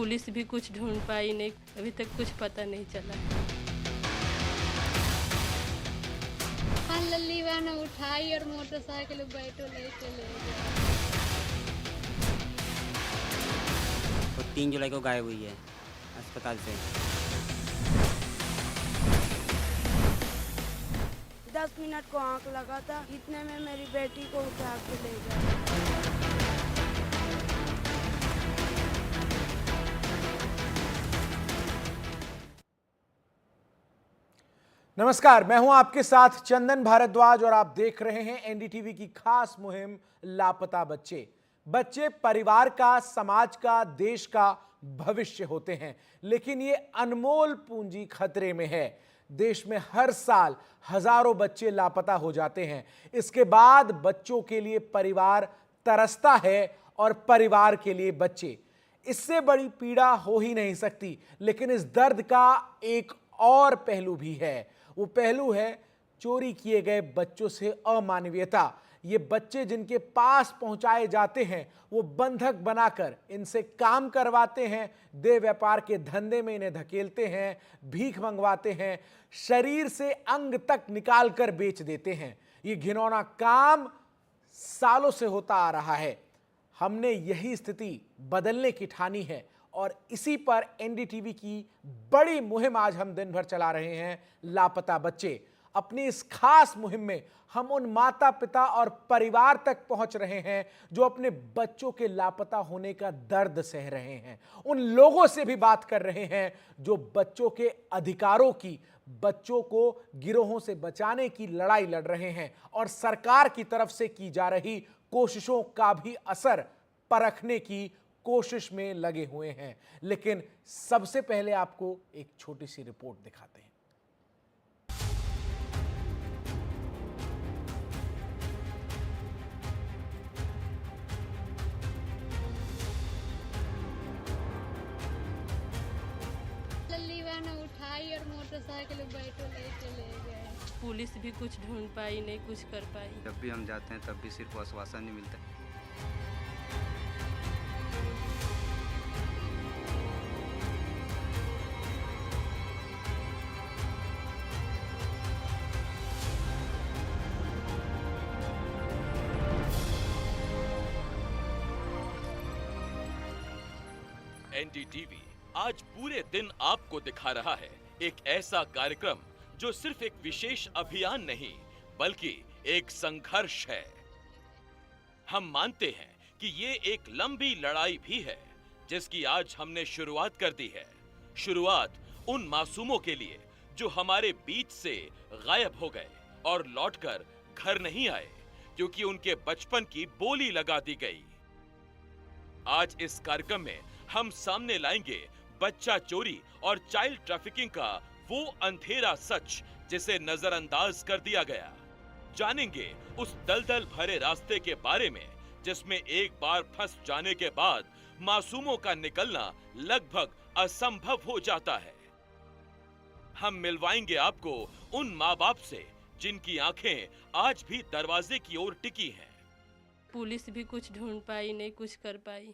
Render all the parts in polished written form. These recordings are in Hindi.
पुलिस भी कुछ ढूंढ पाई नहीं, अभी तक कुछ पता नहीं चला। हाँ, लल्ली वैन उठाई और मोटरसाइकिल बैठो ले चले गए। वो 3 जुलाई को गायब हुई है अस्पताल से। 10 मिनट को आंख लगा था, इतने में मेरी बेटी को उठा के ले गए। नमस्कार, मैं हूं आपके साथ चंदन भारद्वाज और आप देख रहे हैं एनडीटीवी की खास मुहिम लापता बच्चे। बच्चे परिवार का, समाज का, देश का भविष्य होते हैं, लेकिन ये अनमोल पूंजी खतरे में है। देश में हर साल हजारों बच्चे लापता हो जाते हैं। इसके बाद बच्चों के लिए परिवार तरसता है और परिवार के लिए बच्चे। इससे बड़ी पीड़ा हो ही नहीं सकती। लेकिन इस दर्द का एक और पहलू भी है। वो पहलू है चोरी किए गए बच्चों से अमानवीयता। ये बच्चे जिनके पास पहुंचाए जाते हैं, वो बंधक बनाकर इनसे काम करवाते हैं, देह व्यापार के धंधे में इन्हें धकेलते हैं, भीख मंगवाते हैं, शरीर से अंग तक निकाल कर बेच देते हैं। ये घिनौना काम सालों से होता आ रहा है। हमने यही स्थिति बदलने की ठानी है और इसी पर एनडीटीवी की बड़ी मुहिम आज हम दिन भर चला रहे हैं, लापता बच्चे। अपनी इस खास मुहिम में हम उन माता पिता और परिवार तक पहुंच रहे हैं जो अपने बच्चों के लापता होने का दर्द सह रहे हैं। उन लोगों से भी बात कर रहे हैं जो बच्चों के अधिकारों की, बच्चों को गिरोहों से बचाने की लड़ाई लड़ रहे हैं और सरकार की तरफ से की जा रही कोशिशों का भी असर परखने की कोशिश में लगे हुए हैं। लेकिन सबसे पहले आपको एक छोटी सी रिपोर्ट दिखाते हैं। लल्ली वैन उठाई और मोटरसाइकिल बैठो ले चले गए। पुलिस भी कुछ ढूंढ पाई नहीं, कुछ कर पाई। जब भी हम जाते हैं तब भी सिर्फ आश्वासन नहीं मिलता। एनडीटीवी आज पूरे दिन आपको दिखा रहा है एक ऐसा कार्यक्रम जो सिर्फ एक विशेष अभियान नहीं बल्कि एक संघर्ष है। हम मानते हैं कि ये एक लंबी लड़ाई भी है जिसकी आज हमने शुरुआत कर दी है। शुरुआत उन मासूमों के लिए जो हमारे बीच से गायब हो गए और लौटकर घर नहीं आए क्योंकि उनके बचपन की बोली लगा दी गई। आज इस कार्यक्रम में हम सामने लाएंगे बच्चा चोरी और चाइल्ड ट्रैफिकिंग का वो अंधेरा सच जिसे नजरअंदाज कर दिया गया। जानेंगे उस दलदल भरे रास्ते के बारे में जिसमें एक बार फंस जाने के बाद मासूमों का निकलना लगभग असंभव हो जाता है। हम मिलवाएंगे आपको उन माँ बाप से जिनकी आंखें आज भी दरवाजे की ओर टिकी हैं। पुलिस भी कुछ ढूंढ पाई नहीं, कुछ कर पाई,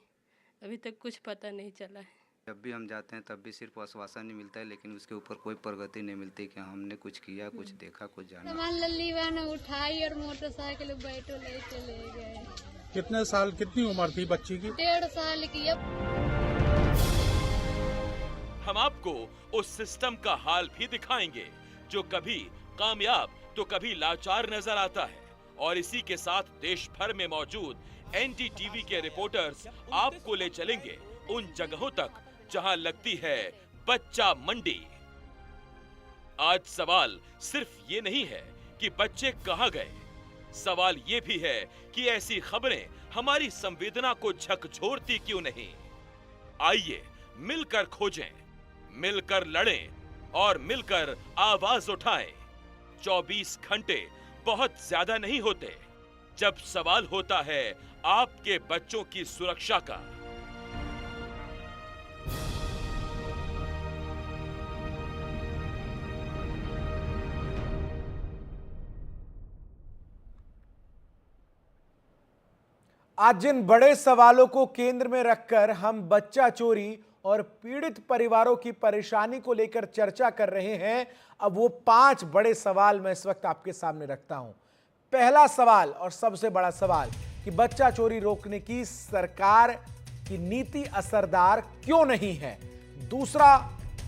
अभी तक कुछ पता नहीं चला है। जब भी हम जाते हैं तब भी सिर्फ आश्वासन नहीं मिलता है, लेकिन उसके ऊपर कोई प्रगति नहीं मिलती कि हमने कुछ किया, कुछ देखा, कुछ जाना। सामान लल्ली वैन उठाई और मोटरसाइकिल बैठो ले चले गए। कितने साल, कितनी उम्र थी बच्ची की? 1.5 साल की। अब हम आपको उस सिस्टम का हाल भी दिखाएंगे जो कभी कामयाब तो कभी लाचार नजर आता है। और इसी के साथ देश भर में मौजूद एनडीटीवी के रिपोर्टर्स आपको ले चलेंगे उन जगहों तक जहां लगती है बच्चा मंडी। आज सवाल सिर्फ ये नहीं है कि बच्चे कहां गए, सवाल ये भी है कि ऐसी खबरें हमारी संवेदना को झकझोरती क्यों नहीं। आइए मिलकर खोजें, मिलकर लड़ें और मिलकर आवाज उठाएं। 24 घंटे बहुत ज्यादा नहीं होते जब सवाल होता है आपके बच्चों की सुरक्षा का। आज जिन बड़े सवालों को केंद्र में रखकर हम बच्चा चोरी और पीड़ित परिवारों की परेशानी को लेकर चर्चा कर रहे हैं। अब वो 5 बड़े सवाल मैं इस वक्त आपके सामने रखता हूं। पहला सवाल और सबसे बड़ा सवाल कि बच्चा चोरी रोकने की सरकार की नीति असरदार क्यों नहीं है। दूसरा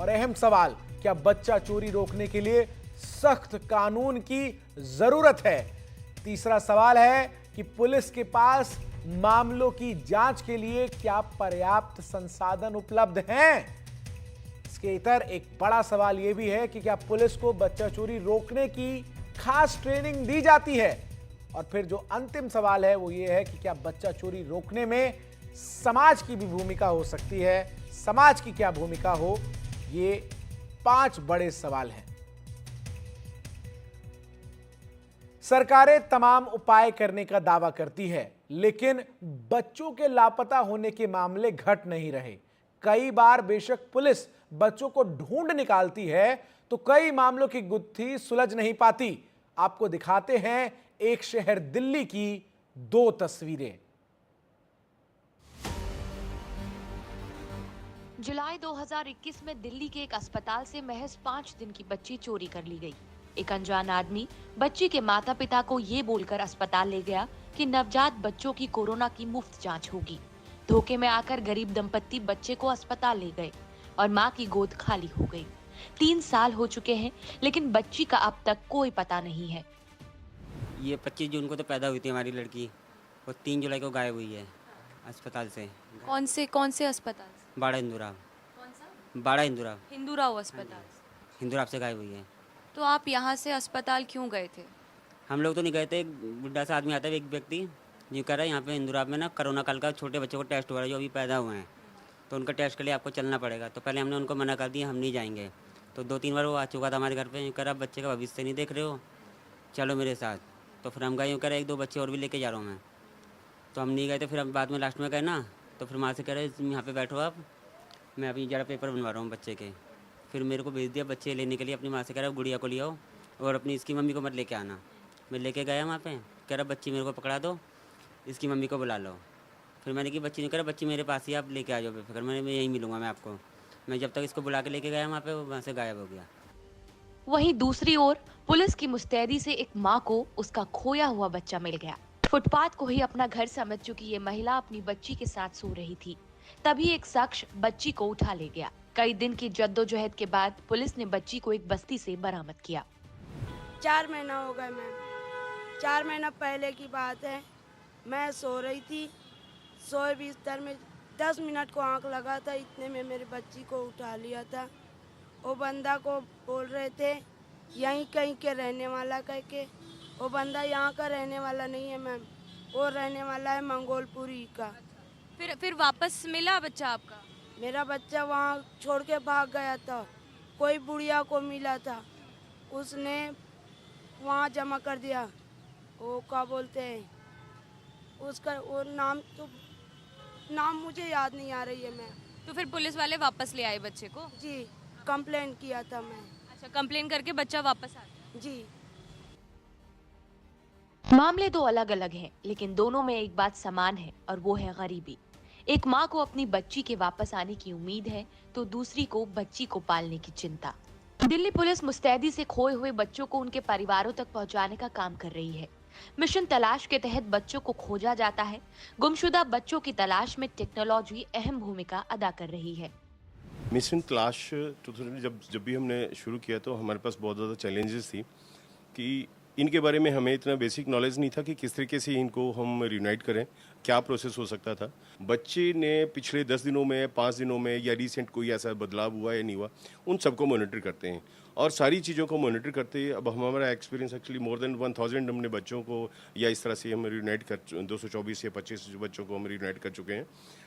और अहम सवाल, क्या बच्चा चोरी रोकने के लिए सख्त कानून की जरूरत है। तीसरा सवाल है कि पुलिस के पास मामलों की जांच के लिए क्या पर्याप्त संसाधन उपलब्ध हैं। इसके इतर एक बड़ा सवाल यह भी है कि क्या पुलिस को बच्चा चोरी रोकने की खास ट्रेनिंग दी जाती है। और फिर जो अंतिम सवाल है वो ये है कि क्या बच्चा चोरी रोकने में समाज की भी भूमिका हो सकती है। समाज की क्या भूमिका हो, ये 5 बड़े सवाल हैं। सरकारें तमाम उपाय करने का दावा करती है, लेकिन बच्चों के लापता होने के मामले घट नहीं रहे। कई बार बेशक पुलिस बच्चों को ढूंढ निकालती है तो कई मामलों की गुत्थी सुलझ नहीं पाती। आपको दिखाते हैं एक शहर दिल्ली की 2 तस्वीरें। जुलाई 2021 में दिल्ली के एक अस्पताल से महज 5 दिन की बच्ची चोरी कर ली गई। एक अनजान आदमी बच्ची के माता पिता को ये बोलकर अस्पताल ले गया कि नवजात बच्चों की कोरोना की मुफ्त जांच होगी। धोखे में आकर गरीब दंपत्ति बच्चे को अस्पताल ले गए और मां की गोद खाली हो गई। 3 साल हो चुके हैं, लेकिन बच्ची का अब तक कोई पता नहीं है। ये 25 जून को तो पैदा हुई थी हमारी लड़की, और 3 जुलाई को गायब हुई है अस्पताल से। कौन से अस्पताल से? बाड़ा हिंदूराव। कौन सा? बाड़ा हिंदूराव। हिंदूराव अस्पताल। हिंदूराव से गायब हुई है। तो आप यहाँ से अस्पताल क्यों गए थे? हम लोग तो नहीं गए थे। एक बुढ़ा सा आदमी आता है, एक व्यक्ति जो कह रहा है यहाँ पे हिंदूराव में ना कोरोना काल का छोटे बच्चों को टेस्ट हो रहा है जो अभी पैदा हुए हैं, तो उनका टेस्ट के लिए आपको चलना पड़ेगा। तो पहले हमने उनको मना कर दिया, हम नहीं जाएंगे। तो 2-3 बार वो आ चुका था हमारे घर पे, यूँ कह रहा बच्चे का भविष्य नहीं देख रहे हो, चलो मेरे साथ। तो फिर हम गए, यूँ कह रहे 1-2 बच्चे और भी लेके जा रहा हूँ मैं। तो हम नहीं गए थे। फिर हम बाद में लास्ट में गए ना, तो फिर वहाँ से कह रहे यहाँ पे बैठो आप, मैं अभी ज़रा पेपर बनवा रहा हूँ बच्चे के। फिर मेरे को भेज दिया बच्चे लेने के लिए। अपनी माँ से कह रहा गुड़िया को ले आओ और अपनी इसकी मम्मी को मत लेके आना। मैं लेके गया वहाँ पे, कह रहा बच्ची मेरे को पकड़ा दो, इसकी मम्मी को बुला लो। फिर मैंने की बच्ची ने कहा बच्ची मेरे पास ही, आप लेके आ जाओ बेफिक्र, मैं यहीं मिलूंगा मैं आपको। मैं जब तक इसको बुला के लेके गया वहाँ पे, वो वहाँ से गायब हो गया। वहीं दूसरी ओर पुलिस की मुस्तैदी से एक मां को उसका खोया हुआ बच्चा मिल गया। फुटपाथ को ही अपना घर समझ चुकी ये महिला अपनी बच्ची के साथ सो रही थी, तभी एक शख्स बच्ची को उठा ले गया। कई दिन की जद्दोजहद के बाद पुलिस ने बच्ची को एक बस्ती से बरामद किया। 4 महीना हो गए मैम। 4 महीना पहले की बात है, मैं सो रही थी, सोए बिस्तर में 10 मिनट को आंख लगा था, इतने में मेरी बच्ची को उठा लिया था। वो बंदा को बोल रहे थे यहीं कहीं के रहने वाला कह के। वो बंदा यहाँ का रहने वाला नहीं है मैम, वो रहने वाला है मंगोलपुरी का। फिर वापस मिला बच्चा आपका? मेरा बच्चा वहाँ छोड़ के भाग गया था। कोई बुढ़िया को मिला था, उसने वहाँ जमा कर दिया। वो क्या बोलते हैं उसका, वो नाम मुझे याद नहीं आ रही है मैम। तो फिर पुलिस वाले वापस ले आए बच्चे को? जी, कंप्लेन किया था मैं। अच्छा, कंप्लेन करके बच्चा वापस आ गया? जी। मामले 2 अलग अलग हैं, लेकिन दोनों में एक बात समान है और वो है गरीबी। एक माँ को अपनी बच्ची के वापस आने की उम्मीद है तो दूसरी को बच्ची को पालने की चिंता। दिल्ली पुलिस मुस्तैदी से खोए हुए बच्चों को उनके परिवारों तक पहुंचाने का काम कर रही है। मिशन तलाश के तहत बच्चों को खोजा जाता है। गुमशुदा बच्चों की तलाश में टेक्नोलॉजी अहम भूमिका अदा कर रही है। मिशन तलाश 2000 जब भी हमने शुरू किया तो हमारे पास बहुत ज़्यादा चैलेंजेस थी कि इनके बारे में हमें इतना बेसिक नॉलेज नहीं था कि किस तरीके से इनको हम रियूनाइट करें, क्या प्रोसेस हो सकता था। बच्चे ने पिछले 10 दिनों में, 5 दिनों में या रिसेंट कोई ऐसा बदलाव हुआ या नहीं हुआ, उन सबको मॉनिटर करते हैं। और सारी चीज़ों को मॉनिटर करते हैं। अब हमारा एक्सपीरियंस एक्चुअली मोर देन 1000 हमने बच्चों को या इस तरह से हम रियूनाइट कर 224 या 25 बच्चों को हम रियूनाइट कर चुके हैं।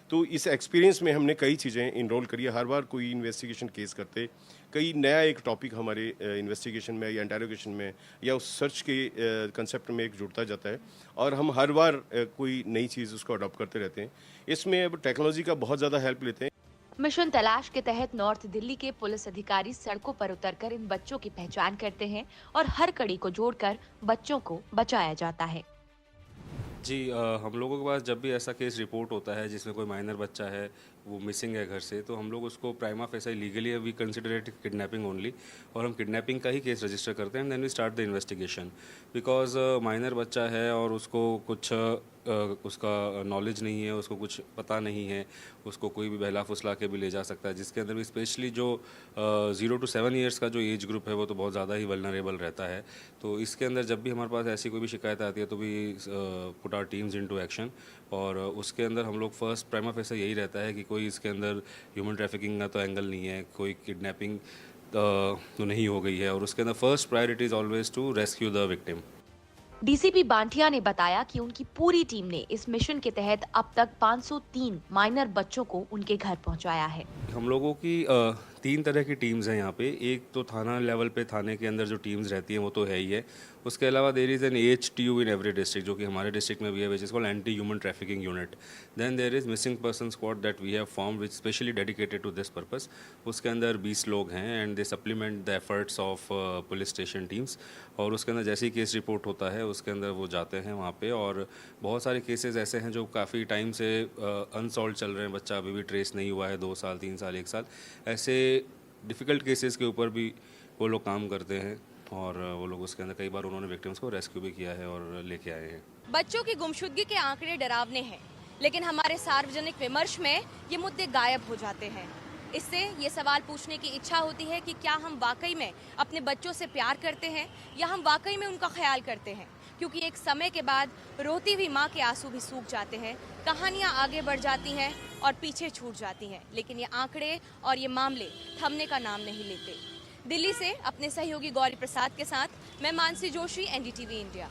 तो इस एक्सपीरियंस में हमने कई चीज़ें इनरोल करी है। हर बार कोई इन्वेस्टिगेशन केस करते, कई नया एक टॉपिक हमारे इन्वेस्टिगेशन में या इंटेरोगेशन में या उस सर्च के कंसेप्ट में एक जुड़ता जाता है और हम हर बार कोई नई चीज़ उसको अडॉप्ट करते रहते हैं। इसमें अब टेक्नोलॉजी का बहुत ज़्यादा हेल्प लेते हैं। मिशन तलाश के तहत नॉर्थ दिल्ली के पुलिस अधिकारी सड़कों पर उतरकर इन बच्चों की पहचान करते हैं और हर कड़ी को जोड़कर बच्चों को बचाया जाता है। जी, हम लोगों के पास जब भी ऐसा केस रिपोर्ट होता है जिसमें कोई माइनर बच्चा है वो मिसिंग है घर से, तो हम लोग उसको prima facie legally we consider it kidnapping only, और हम किडनैपिंग का ही केस रजिस्टर करते हैं and then we start the investigation. Because minor बच्चा है और उसको कुछ उसका नॉलेज नहीं है, उसको कुछ पता नहीं है, उसको कोई भी बहला फुसला के भी ले जा सकता है, जिसके अंदर भी स्पेशली जो 0 to 7 ईयर्स का जो एज ग्रुप है वो तो बहुत ज़्यादा ही वल्नरेबल रहता है। तो इसके अंदर जब भी हमारे पास ऐसी कोई भी शिकायत आती है तो भी put our teams into action, और उसके अंदर हम लोग फर्स्ट प्राइमा फेसा यही रहता है कि कोई इसके अंदर ह्यूमन ट्रैफिकिंग का तो एंगल नहीं है, कोई किडनैपिंग तो नहीं हो गई है, और उसके अंदर first priority is always to rescue the victim. DCP Bantia ने बताया कि उनकी पूरी टीम ने इस मिशन के तहत अब तक 503 माइनर बच्चों को उनके घर पहुंचाया है। हम लोगों की 3 तरह की टीम्स हैं यहाँ पे। एक तो थाना लेवल पे, थाने के अंदर जो टीम्स रहती हैं वो तो है ही है। उसके अलावा there is an AHTU in every district, जो कि हमारे डिस्ट्रिक्ट में भी है, which is called anti human trafficking unit. Then there is missing person squad that we have form which specially dedicated to this purpose. उसके अंदर 20 लोग हैं and they supplement the efforts of police station teams, और उसके अंदर जैसे ही केस रिपोर्ट होता है उसके अंदर वो जाते हैं वहाँ पे, और बहुत सारे केसेस ऐसे हैं जो काफ़ी टाइम से अनसॉल्व चल रहे हैं, बच्चा अभी भी ट्रेस नहीं हुआ है, 2 साल 3 साल 1 साल, ऐसे डिफ़िकल्ट केसेस के ऊपर भी वो लोग काम करते हैं, और वो लोग उसके अंदर कई बार उन्होंने विक्टिम्स को रेस्क्यू भी किया है और लेके आए हैं। बच्चों की गुमशुदगी के आंकड़े डरावने हैं, लेकिन हमारे सार्वजनिक विमर्श में ये मुद्दे गायब हो जाते हैं। इससे ये सवाल पूछने की इच्छा होती है कि क्या हम वाकई में अपने बच्चों से प्यार करते हैं या हम वाकई में उनका ख्याल करते हैं, क्योंकि एक समय के बाद रोती हुई माँ के आंसू भी सूख जाते हैं, कहानियाँ आगे बढ़ जाती हैं और पीछे छूट जाती हैं, लेकिन ये आंकड़े और ये मामले थमने का नाम नहीं लेते। दिल्ली से अपने सहयोगी गौरी प्रसाद के साथ मैं Mansi Joshi, NDTV India.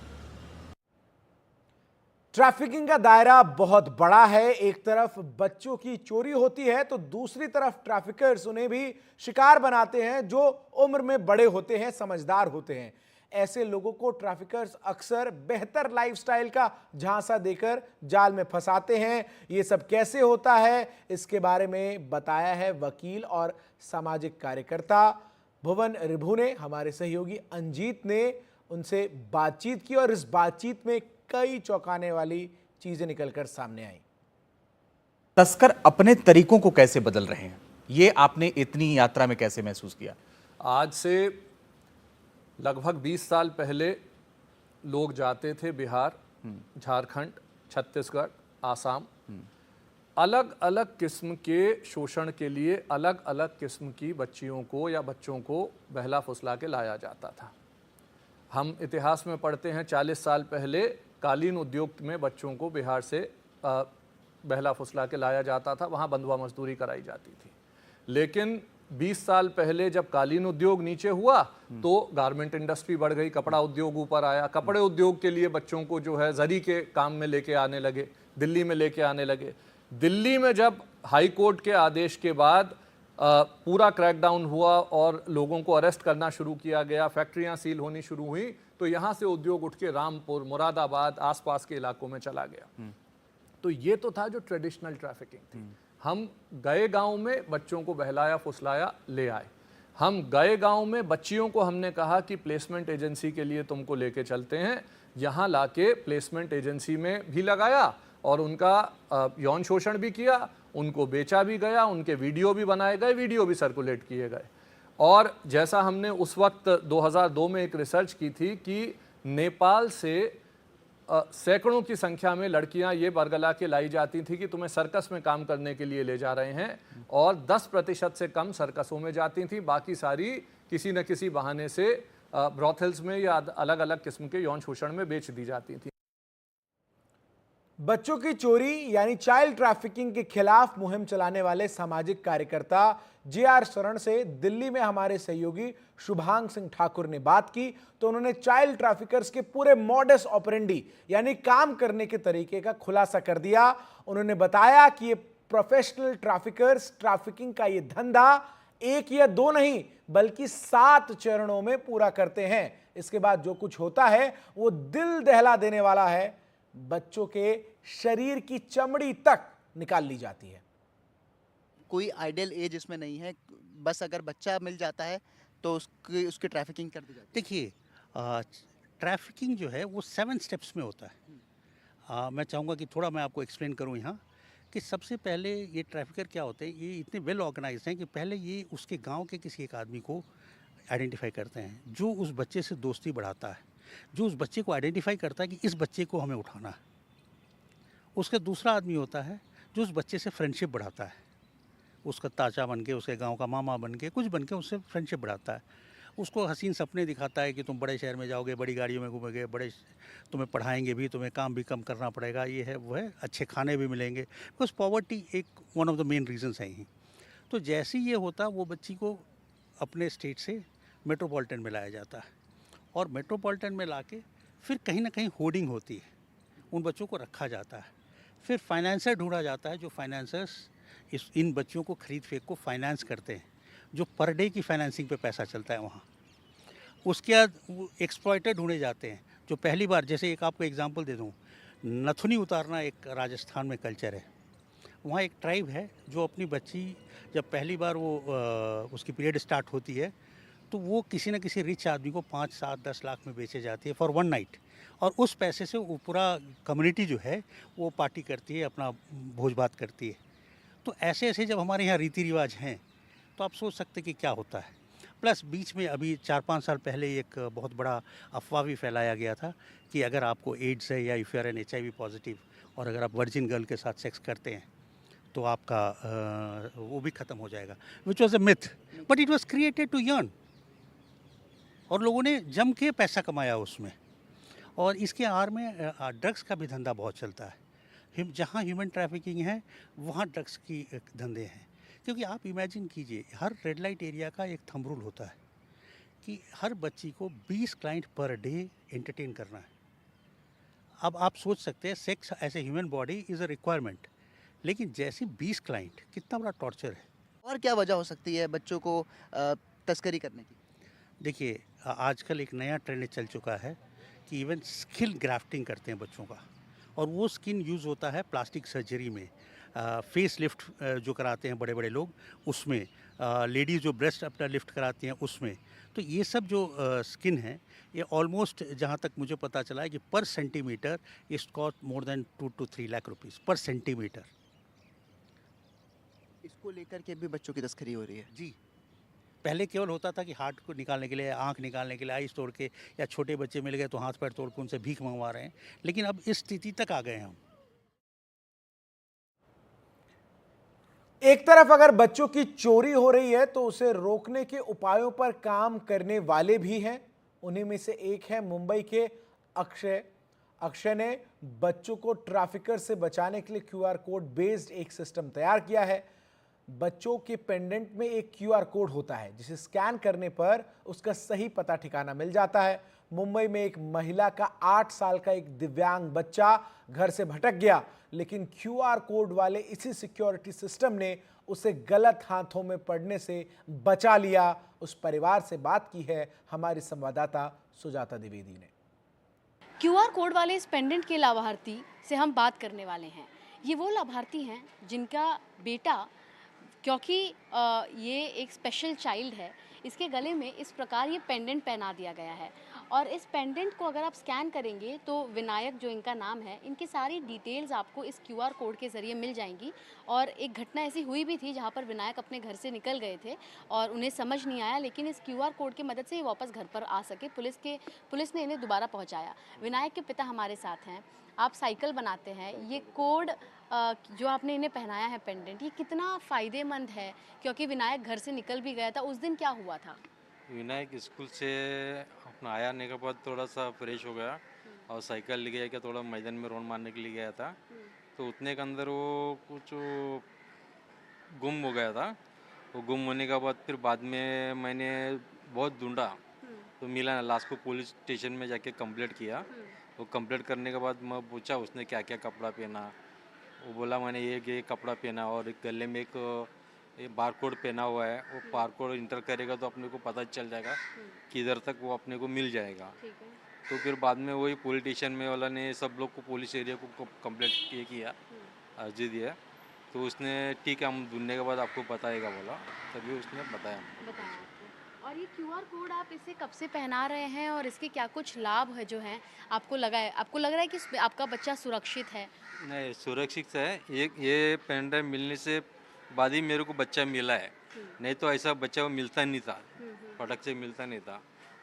Trafficking का दायरा बहुत बड़ा है। एक तरफ बच्चों की चोरी होती है तो दूसरी तरफ ट्रैफिकर्स उन्हें भी शिकार बनाते हैं जो उम्र में बड़े होते हैं, समझदार होते हैं। ऐसे लोगों को ट्रैफिकर्स अक्सर बेहतर लाइफस्टाइल का झांसा देकर जाल में फंसाते हैं। ये सब कैसे होता है, इसके बारे में बताया है वकील और सामाजिक कार्यकर्ता भुवन रिभू ने। हमारे सहयोगी अंजीत ने उनसे बातचीत की और इस बातचीत में कई चौंकाने वाली चीजें निकलकर सामने आई। तस्कर अपने तरीकों को कैसे बदल रहे हैं, ये आपने इतनी यात्रा में कैसे महसूस किया? आज से लगभग 20 साल पहले लोग जाते थे बिहार, झारखंड, छत्तीसगढ़, आसाम, अलग अलग किस्म के शोषण के लिए अलग अलग किस्म की बच्चियों को या बच्चों को बहला फुसला के लाया जाता था। हम इतिहास में पढ़ते हैं 40 साल पहले कालीन उद्योग में बच्चों को बिहार से बहला फुसला के लाया जाता था, वहाँ बंधुआ मजदूरी कराई जाती थी। लेकिन 20 साल पहले जब कालीन उद्योग नीचे हुआ तो गारमेंट इंडस्ट्री बढ़ गई, कपड़ा उद्योग ऊपर आया। कपड़े उद्योग के लिए बच्चों को जो है जरी के काम में लेके आने लगे, दिल्ली में लेके आने लगे। दिल्ली में जब हाई कोर्ट के आदेश के बाद पूरा क्रैकडाउन हुआ और लोगों को अरेस्ट करना शुरू किया गया, फैक्ट्रियां सील होनी शुरू हुई, तो यहाँ से उद्योग उठ के रामपुर, मुरादाबाद, आसपास के इलाकों में चला गया। तो ये तो था जो ट्रेडिशनल ट्रैफिकिंग थी। हम गए गांव में बच्चों को बहलाया फुसलाया ले आए। हम गए गांव में बच्चियों को हमने कहा कि प्लेसमेंट एजेंसी के लिए तुमको लेके चलते हैं, यहाँ लाके प्लेसमेंट एजेंसी में भी लगाया और उनका यौन शोषण भी किया, उनको बेचा भी गया, उनके वीडियो भी बनाए गए, वीडियो भी सर्कुलेट किए गए। और जैसा हमने उस वक्त 2002 में एक रिसर्च की थी कि नेपाल से सैकड़ों की संख्या में लड़कियां ये बरगला के लाई जाती थी कि तुम्हें सर्कस में काम करने के लिए ले जा रहे हैं, और 10% से कम सर्कसों में जाती थी, बाकी सारी किसी न किसी बहाने से ब्रॉथल्स में या अलग अलग किस्म के यौन शोषण में बेच दी जाती थी। बच्चों की चोरी यानी चाइल्ड ट्रैफिकिंग के खिलाफ मुहिम चलाने वाले सामाजिक कार्यकर्ता JR शरण से दिल्ली में हमारे सहयोगी शुभांग सिंह ठाकुर ने बात की तो उन्होंने चाइल्ड ट्रैफिकर्स के पूरे मॉडस ऑपरेंडी यानी काम करने के तरीके का खुलासा कर दिया। उन्होंने बताया कि ये प्रोफेशनल ट्रैफिकर्स ट्रैफिकिंग का ये धंधा 1 या 2 नहीं बल्कि 7 चरणों में पूरा करते हैं। इसके बाद जो कुछ होता है वो दिल दहला देने वाला है। बच्चों के शरीर की चमड़ी तक निकाल ली जाती है। कोई आइडियल एज इसमें नहीं है, बस अगर बच्चा मिल जाता है तो उसकी ट्रैफिकिंग कर दी जाती है। देखिए, ट्रैफिकिंग जो है वो 7 स्टेप्स में होता है। मैं चाहूँगा कि थोड़ा मैं आपको एक्सप्लेन करूँ यहाँ कि सबसे पहले ये ट्रैफिकर क्या होते हैं, ये इतने वेल ऑर्गेनाइज्ड हैं कि पहले ये उसके गांव के किसी एक आदमी को आइडेंटिफाई करते हैं जो उस बच्चे से दोस्ती बढ़ाता है, जो उस बच्चे को आइडेंटिफाई करता है कि इस बच्चे को हमें उठाना है। उसका दूसरा आदमी होता है जो उस बच्चे से फ्रेंडशिप बढ़ाता है, उसका ताचा बन के, उसके गांव का मामा बन के, कुछ बन के उससे फ्रेंडशिप बढ़ाता है। उसको हसीन सपने दिखाता है कि तुम बड़े शहर में जाओगे, बड़ी गाड़ियों में घूमोगे, तुम्हें पढ़ाएंगे भी, तुम्हें काम भी कम करना पड़ेगा, ये है वो है, अच्छे खाने भी मिलेंगे, बिकॉज पॉवर्टी एक one of the main reasons है ही। तो जैसे ही ये होता, वो बच्ची को अपने स्टेट से मेट्रोपॉलिटन में लाया जाता है और मेट्रोपॉलिटन में लाके फिर कहीं ना कहीं होर्डिंग होती है, उन बच्चों को रखा जाता है। फिर फाइनेंसर ढूंढा जाता है, जो फाइनेंसर्स इन बच्चों को खरीद फेंक को फाइनेंस करते हैं, जो पर डे की फाइनेंसिंग पे पैसा चलता है वहाँ। उसके बाद एक्सप्लॉयटर ढूंढे जाते हैं, जो पहली बार, जैसे एक आपको एग्जांपल दे दूँ, नथुनी उतारना एक राजस्थान में कल्चर है। वहाँ एक ट्राइब है जो अपनी बच्ची जब पहली बार उसकी पीरियड स्टार्ट होती है तो वो किसी न किसी रिच आदमी को 5, 7, 10 लाख में बेचे जाती है फॉर वन नाइट, और उस पैसे से वो पूरा कम्युनिटी जो है वो पार्टी करती है, अपना भोज भात करती है। तो ऐसे ऐसे जब हमारे यहाँ रीति रिवाज हैं तो आप सोच सकते कि क्या होता है। प्लस बीच में अभी 4-5 साल पहले एक बहुत बड़ा अफवाह भी फैलाया गया था कि अगर आपको एड्स है या if you are an HIV positive और अगर आप वर्जिन गर्ल के साथ सेक्स करते हैं तो आपका वो भी ख़त्म हो जाएगा, which was a myth, but it was created to earn, और लोगों ने जम के पैसा कमाया उसमें। और इसके आड़ में ड्रग्स का भी धंधा बहुत चलता है। जहाँ ह्यूमन ट्रैफिकिंग है वहाँ ड्रग्स की धंधे हैं, क्योंकि आप इमेजिन कीजिए, हर रेड लाइट एरिया का एक थंब रूल होता है कि हर बच्ची को 20 क्लाइंट पर डे एंटरटेन करना है। अब आप सोच सकते हैं sex as a human body is a requirement, लेकिन जैसे 20 क्लाइंट, कितना बड़ा टॉर्चर है। और क्या वजह हो सकती है बच्चों को तस्करी करने की? देखिए, आजकल एक नया ट्रेंड चल चुका है कि इवन स्किन ग्राफ्टिंग करते हैं बच्चों का, और वो स्किन यूज़ होता है प्लास्टिक सर्जरी में, फेस लिफ्ट जो कराते हैं बड़े बड़े लोग उसमें, लेडीज़ जो ब्रेस्ट अपना लिफ्ट कराती हैं उसमें। तो ये सब जो स्किन है, ये ऑलमोस्ट जहाँ तक मुझे पता चला है कि पर centimetre it's cost more than 2 to 3 lakh rupees पर सेंटीमीटर। इसको लेकर के भी बच्चों की तस्करी हो रही है? जी, पहले केवल होता था कि हार्ट को निकालने के लिए, आंख निकालने के लिए, आइस तोड़ के, या छोटे बच्चे मिल गए तो हाथ पैर तोड़ के उनसे भीख मंगवा रहे हैं, लेकिन अब इस स्थिति तक आ गए हैं हम। एक तरफ अगर बच्चों की चोरी हो रही है तो उसे रोकने के उपायों पर काम करने वाले भी हैं। उन्हीं में से एक है मुंबई के अक्षय। अक्षय ने बच्चों को ट्रैफिकर से बचाने के लिए QR कोड बेस्ड एक सिस्टम तैयार किया है। बच्चों के पेंडेंट में एक QR कोड होता है जिसे स्कैन करने पर उसका सही पता ठिकाना मिल जाता है। मुंबई में एक महिला का 8 साल का एक दिव्यांग बच्चा घर से भटक गया, लेकिन QR कोड वाले इसी सिक्योरिटी सिस्टम ने उसे गलत हाथों में पड़ने से बचा लिया। उस परिवार से बात की है हमारी संवाददाता सुजाता द्विवेदी ने। QR कोड वाले इस पेंडेंट के लाभार्थी से हम बात करने वाले हैं। ये वो लाभार्थी हैं जिनका बेटा, क्योंकि ये एक स्पेशल चाइल्ड है, इसके गले में इस प्रकार ये पेंडेंट पहना दिया गया है। और इस पेंडेंट को अगर आप स्कैन करेंगे तो विनायक, जो इनका नाम है, इनकी सारी डिटेल्स आपको इस QR कोड के ज़रिए मिल जाएंगी। और एक घटना ऐसी हुई भी थी जहाँ पर विनायक अपने घर से निकल गए थे और उन्हें समझ नहीं आया, लेकिन इस QR कोड की मदद से ये वापस घर पर आ सके। पुलिस ने इन्हें दोबारा पहुँचाया। विनायक के पिता हमारे साथ हैं। आप साइकिल बनाते हैं, ये कोड जो आपने इन्हें पहनाया है पेंडेंट, ये कितना फ़ायदेमंद है? क्योंकि विनायक घर से निकल भी गया था, उस दिन क्या हुआ था? विनायक स्कूल से अपना आने के बाद थोड़ा सा फ्रेश हो गया और साइकिल ले गया, थोड़ा मैदान में राउंड मारने के लिए गया था, तो उतने के अंदर वो कुछ गुम हो गया था। वो गुम होने के बाद फिर बाद में मैंने बहुत ढूंढा तो मिला ना। लास्ट को पुलिस स्टेशन में जाके कंप्लेंट किया। वो कंप्लेंट करने के बाद मैं पूछा उसने क्या क्या कपड़ा पहना। वो बोला मैंने ये कपड़ा पहना और एक गले में एक बारकोड पहना हुआ है। वो बारकोड इंटर करेगा तो अपने को पता चल जाएगा कि इधर तक वो अपने को मिल जाएगा। तो फिर बाद में वही पुलिस स्टेशन में वाला ने सब लोग को, पुलिस एरिया को कंप्लेंट किया, अर्जी दिया। तो उसने ठीक है हम ढूंढने के बाद आपको बताएगा बोला, तभी उसने बताया। और और ये QR कोड आप इसे कब से पहना रहे हैं और इसके क्या कुछ लाभ है जो हैं आपको लगा है, आपको लग रहा है कि आपका बच्चा सुरक्षित है? नहीं, सुरक्षित है। ये पेन ड्राइव मिलने से बाद ही मेरे को बच्चा मिला है, नहीं तो ऐसा बच्चा मिलता नहीं था, फटक से मिलता नहीं था।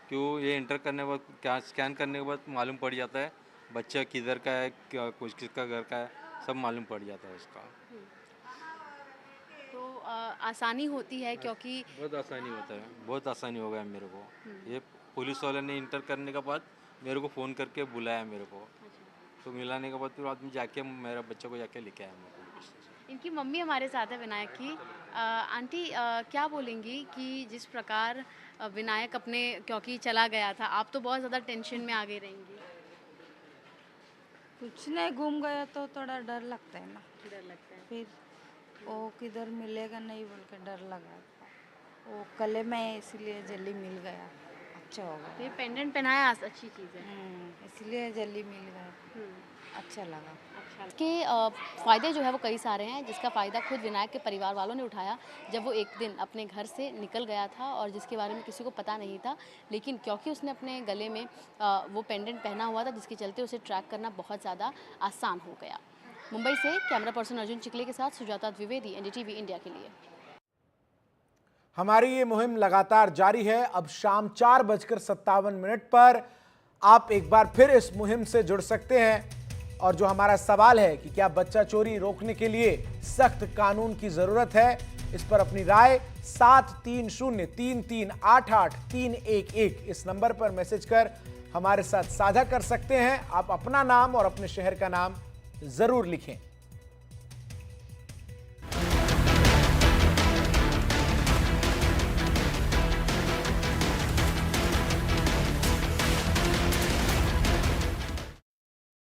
क्यों, ये इंटर करने के बाद, क्या स्कैन करने के बाद मालूम पड़ जाता है बच्चा किधर का है, कुछ किसका घर का है, सब मालूम पड़ जाता है उसका। तो आसानी होती है क्योंकि बहुत आसानी होता है, बहुत आसानी हो गया मेरे को। ये पुलिस वाले ने इंटर करने के बाद मेरे को फ़ोन करके बुलाया मेरे को, तो मिलाने के बाद फिर आदमी जाके मेरा बच्चा को जाके लेके आया मेरे को। इनकी मम्मी हमारे साथ है विनायक की। आंटी क्या बोलेंगी कि जिस प्रकार विनायक अपने, क्योंकि चला गया था, आप तो बहुत ज़्यादा टेंशन में आ गई रहेंगी? कुछ नहीं, घूम गया तो थोड़ा डर लगता है ना। डर लगता है। फिर वो किधर मिलेगा नहीं बोल के डर लगा, वो कले में इसलिए जल्दी मिल गया, अच्छा हो गया। ये पेंडेंट पहनाया अच्छी चीज़ है, इसलिए जल्दी मिल गया, अच्छा लगा। के फ़ायदे जो है वो कई सारे हैं, जिसका फ़ायदा खुद विनायक के परिवार वालों ने उठाया जब वो एक दिन अपने घर से निकल गया था और जिसके बारे में किसी को पता नहीं था, लेकिन क्योंकि उसने अपने गले में वो पेंडेंट पहना हुआ था, जिसके चलते उसे ट्रैक करना बहुत ज़्यादा आसान हो गया। मुंबई से कैमरा पर्सन अर्जुन चिकले के साथ सुजाता द्विवेदी, NDTV इंडिया के लिए। हमारी ये मुहिम लगातार जारी है। अब शाम 4:57 पर आप एक बार फिर इस मुहिम से जुड़ सकते हैं। और जो हमारा सवाल है कि क्या बच्चा चोरी रोकने के लिए सख्त कानून की जरूरत है, इस पर अपनी राय 7303388311 इस नंबर पर मैसेज कर हमारे साथ साझा कर सकते हैं। आप अपना नाम और अपने शहर का नाम जरूर लिखें।